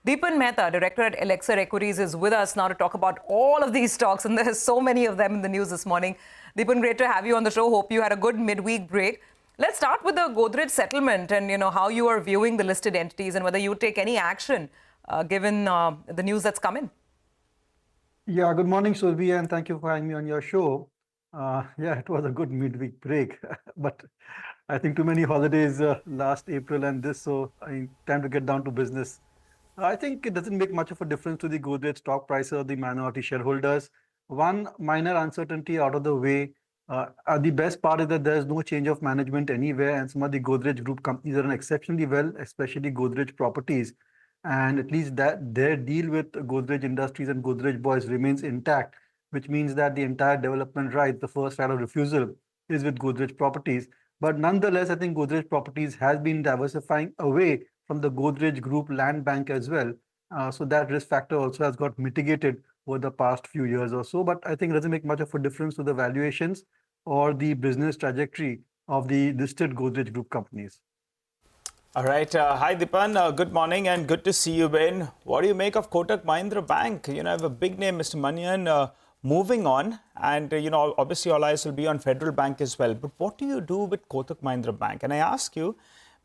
Dipan Mehta, director at Elixir Equities, is with us now to talk about all of these stocks, and there's so many of them in the news this morning. Dipan, great to have you on the show. Hope you had a good midweek break. Let's start with the Godrej settlement and how you are viewing the listed entities and whether you take any action given the news that's come in. Yeah, good morning, Surbi, and thank you for having me on your show. Yeah, it was a good midweek break, but I think too many holidays last April and this, so time to get down to business. I think it doesn't make much of a difference to the Godrej stock price or the minority shareholders. One minor uncertainty out of the way. The best part is that there is no change of management anywhere, and some of the Godrej Group companies are doing exceptionally well, especially Godrej Properties. And at least that their deal with Godrej Industries and Godrej Boys remains intact, which means that the entire development right, the first right of refusal, is with Godrej Properties. But nonetheless, I think Godrej Properties has been diversifying away from the Godrej Group land bank as well. So that risk factor also has got mitigated over the past few years or so. But I think it doesn't make much of a difference to the valuations or the business trajectory of the listed Godrej Group companies. All right. Hi, Dipan. Good morning and good to see you, Ben. What do you make of KOTAK Mahindra Bank? I have a big name, Mr. Manian, moving on. And, obviously all eyes will be on Federal Bank as well. But what do you do with KOTAK Mahindra Bank? And I ask you,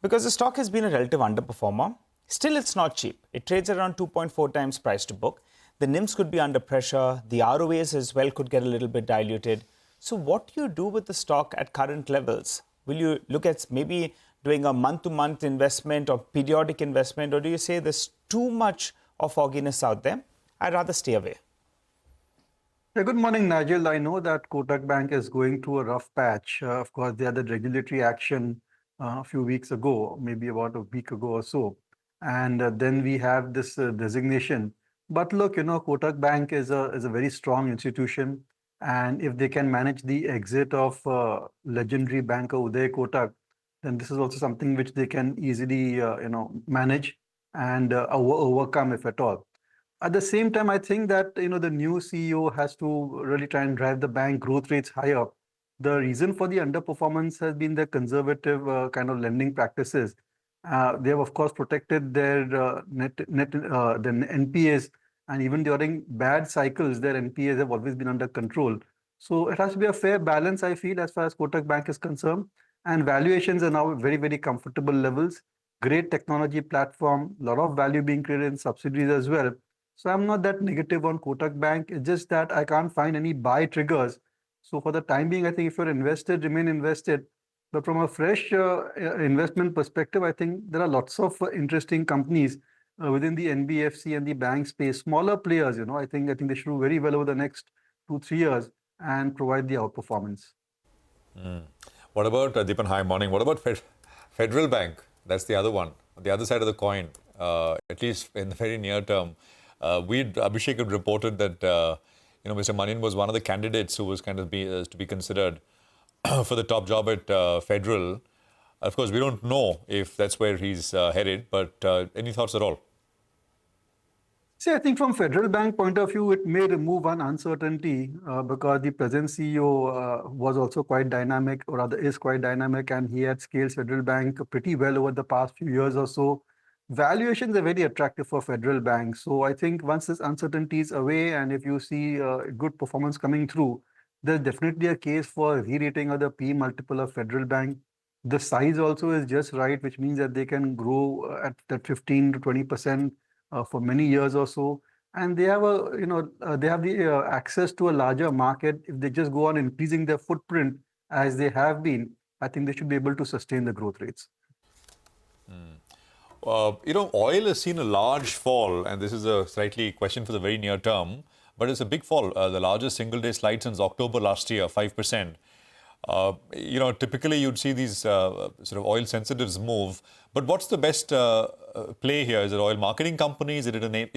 because the stock has been a relative underperformer, still it's not cheap. It trades around 2.4 times price to book. The NIMs could be under pressure. The ROAs as well could get a little bit diluted. So what do you do with the stock at current levels? Will you look at maybe doing a month-to-month investment or periodic investment, or do you say there's too much of fogginess out there? I'd rather stay away. Yeah, good morning, Nigel. I know that Kotak Bank is going through a rough patch. Of course, they had the regulatory action a few weeks ago, maybe about a week ago or so. And then we have this designation. But look, Kotak Bank is a very strong institution. And if they can manage the exit of legendary banker Uday Kotak, then this is also something which they can easily, manage and overcome, if at all. At the same time, I think that, the new CEO has to really try and drive the bank growth rates higher. The reason for the underperformance has been the conservative kind of lending practices. They have, of course, protected their the NPAs, and even during bad cycles, their NPAs have always been under control. So it has to be a fair balance, I feel, as far as Kotak Bank is concerned. And valuations are now very, very comfortable levels. Great technology platform, a lot of value being created in subsidiaries as well. So I'm not that negative on Kotak Bank. It's just that I can't find any buy triggers. So for the time being, I think if you're invested, remain invested. But from a fresh investment perspective, I think there are lots of interesting companies within the NBFC and the bank space. Smaller players, I think they should do very well over the next 2-3 years and provide the outperformance. What about, Dipan, hi, morning. What about Federal Bank? That's the other one, the other side of the coin, at least in the very near term. Abhishek had reported that, Mr. Manian was one of the candidates who was kind of to be considered for the top job at Federal. Of course, we don't know if that's where he's headed, but any thoughts at all? See, I think from Federal Bank point of view, it may remove one uncertainty because the present CEO was also quite dynamic, or rather is quite dynamic, and he had scaled Federal Bank pretty well over the past few years or so. Valuations are very attractive for Federal Bank. So I think once this uncertainty is away, and if you see good performance coming through, there's definitely a case for re-rating of the P multiple of Federal Bank. The size also is just right, which means that they can grow at that 15 to 20%. For many years or so, and they have the access to a larger market. If they just go on increasing their footprint as they have been, I think they should be able to sustain the growth rates. Oil has seen a large fall, and this is a slightly question for the very near term, but it's a big fall. The largest single-day slide since October last year, 5%. Typically you'd see these sort of oil sensitives move, but what's the best play here? Is it oil marketing companies? Is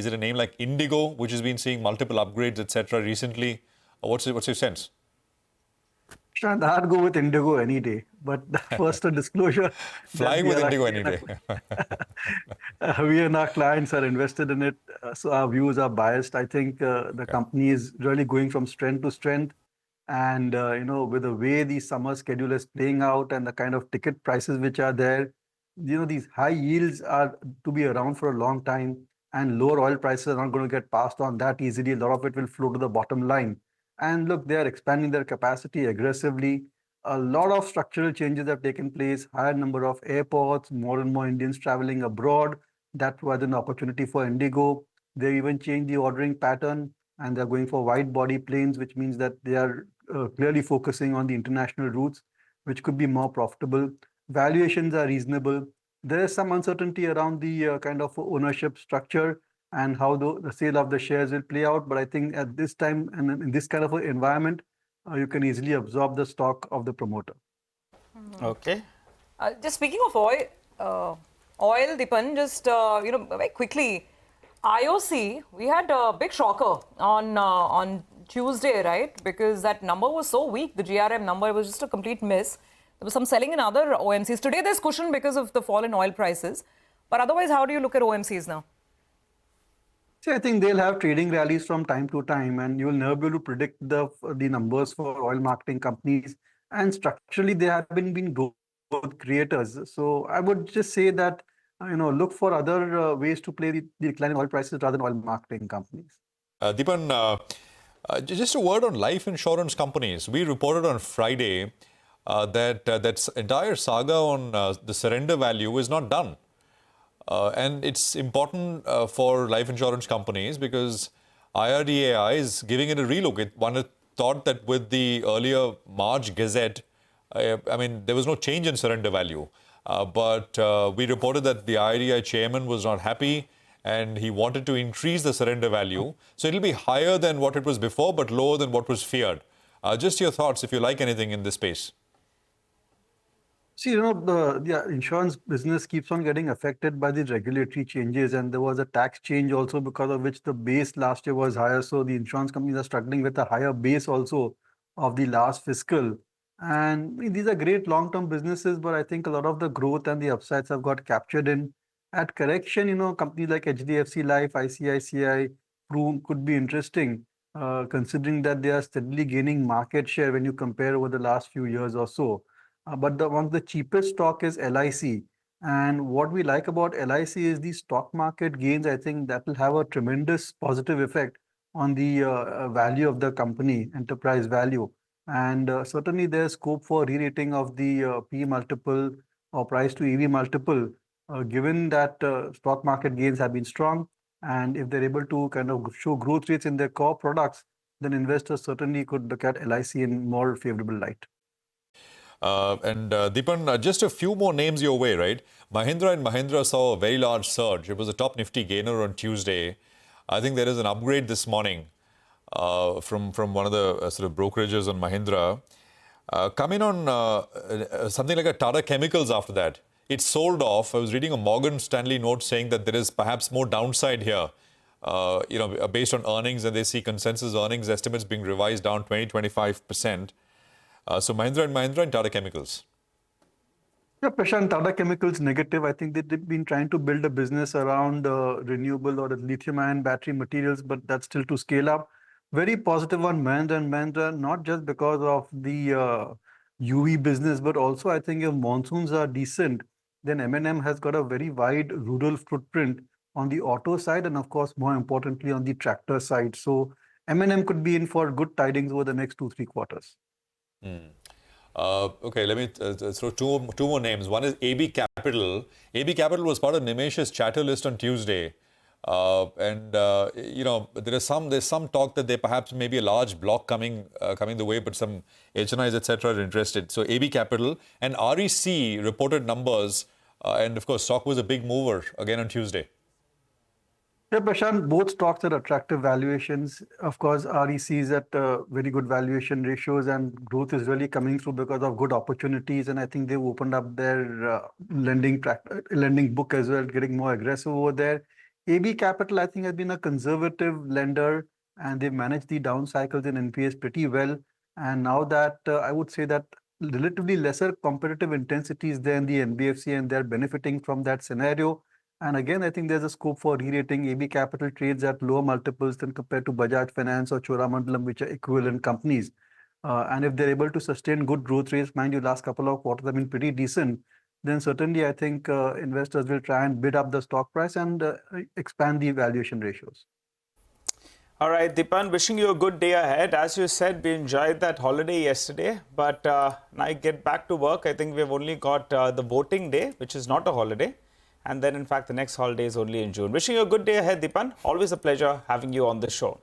it a name like Indigo, which has been seeing multiple upgrades, etc. recently? What's your sense? Shant, I'd go with Indigo any day, but first a disclosure. Flying with Indigo any day. We and our clients are invested in it, so our views are biased. I think the company is really going from strength to strength. And, with the way the summer schedule is playing out and the kind of ticket prices which are there, these high yields are to be around for a long time. and lower oil prices are not going to get passed on that easily. A lot of it will flow to the bottom line. And look, they are expanding their capacity aggressively. A lot of structural changes have taken place, higher number of airports, more and more Indians traveling abroad. That was an opportunity for Indigo. They even changed the ordering pattern and they're going for wide body planes, which means that they are clearly focusing on the international routes, which could be more profitable. Valuations are reasonable. There is some uncertainty around the kind of ownership structure and how the sale of the shares will play out. But I think at this time and in this kind of an environment, you can easily absorb the stock of the promoter. Okay. Just speaking of oil, Dipan, just very quickly, IOC, we had a big shocker on Tuesday, right? Because that number was so weak. The GRM number was just a complete miss. There was some selling in other OMCs. Today, there's cushion because of the fall in oil prices. But otherwise, how do you look at OMCs now? See, I think they'll have trading rallies from time to time, and you will never be able to predict the numbers for oil marketing companies. And structurally, they have been growth creators. So I would just say that look for other ways to play the decline in oil prices rather than oil marketing companies. Dipan, just a word on life insurance companies. We reported on Friday that entire saga on the surrender value is not done. And it's important for life insurance companies because IRDAI is giving it a relook. One had thought that with the earlier March Gazette, there was no change in surrender value. But we reported that the IRDAI chairman was not happy and he wanted to increase the surrender value. So it'll be higher than what it was before, but lower than what was feared. Just your thoughts, if you like anything in this space. See, the insurance business keeps on getting affected by the regulatory changes, and there was a tax change also because of which the base last year was higher. So the insurance companies are struggling with a higher base also of the last fiscal. And these are great long-term businesses, but I think a lot of the growth and the upsides have got captured in. At correction, companies like HDFC Life, ICICI, Pru could be interesting, considering that they are steadily gaining market share when you compare over the last few years or so. But one of the cheapest stock is LIC. And what we like about LIC is the stock market gains. I think that will have a tremendous positive effect on the value of the company, enterprise value. And certainly there's scope for re-rating of the P multiple or price to EV multiple, given that stock market gains have been strong. And if they're able to kind of show growth rates in their core products, then investors certainly could look at LIC in more favorable light. Dipan, just a few more names your way, right? Mahindra and Mahindra saw a very large surge. It was a top nifty gainer on Tuesday. I think there is an upgrade this morning from one of the sort of brokerages on Mahindra. Coming on something like a Tata Chemicals after that. It sold off. I was reading a Morgan Stanley note saying that there is perhaps more downside here. Based on earnings, and they see consensus earnings estimates being revised down 20-25%. So Mahindra and Mahindra and Tata Chemicals. Yeah, Prashant, Tata Chemicals negative. I think they've been trying to build a business around renewable or lithium-ion battery materials, but that's still to scale up. Very positive on Mahindra and Mahindra, not just because of the UV business, but also I think if monsoons are decent, then M&M has got a very wide rural footprint on the auto side and of course, more importantly, on the tractor side. So M&M could be in for good tidings over the next 2-3 quarters. Okay, let me throw two more names. One is AB Capital. AB Capital was part of Nimesh's chatter list on Tuesday. There's some talk that there perhaps may be a large block coming the way, but some HNIs, etc. are interested. So AB Capital and REC reported numbers, and of course, stock was a big mover again on Tuesday. Yeah, Prashant, both stocks at attractive valuations. Of course, REC is at very good valuation ratios and growth is really coming through because of good opportunities. And I think they've opened up their lending book as well, getting more aggressive over there. AB Capital, I think, has been a conservative lender and they've managed the down cycles in NPS pretty well. And now that I would say that relatively lesser competitive intensity is there in the NBFC and they're benefiting from that scenario. And again, I think there's a scope for re-rating. AB Capital trades at lower multiples than compared to Bajaj Finance or Cholamandalam, which are equivalent companies. And if they're able to sustain good growth rates, mind you, last couple of quarters have been pretty decent. then certainly I think investors will try and bid up the stock price and expand the valuation ratios. All right, Dipan, wishing you a good day ahead. As you said, we enjoyed that holiday yesterday, but now I get back to work. I think we've only got the voting day, which is not a holiday. And then, in fact, the next holiday is only in June. Wishing you a good day ahead, Dipan. Always a pleasure having you on the show.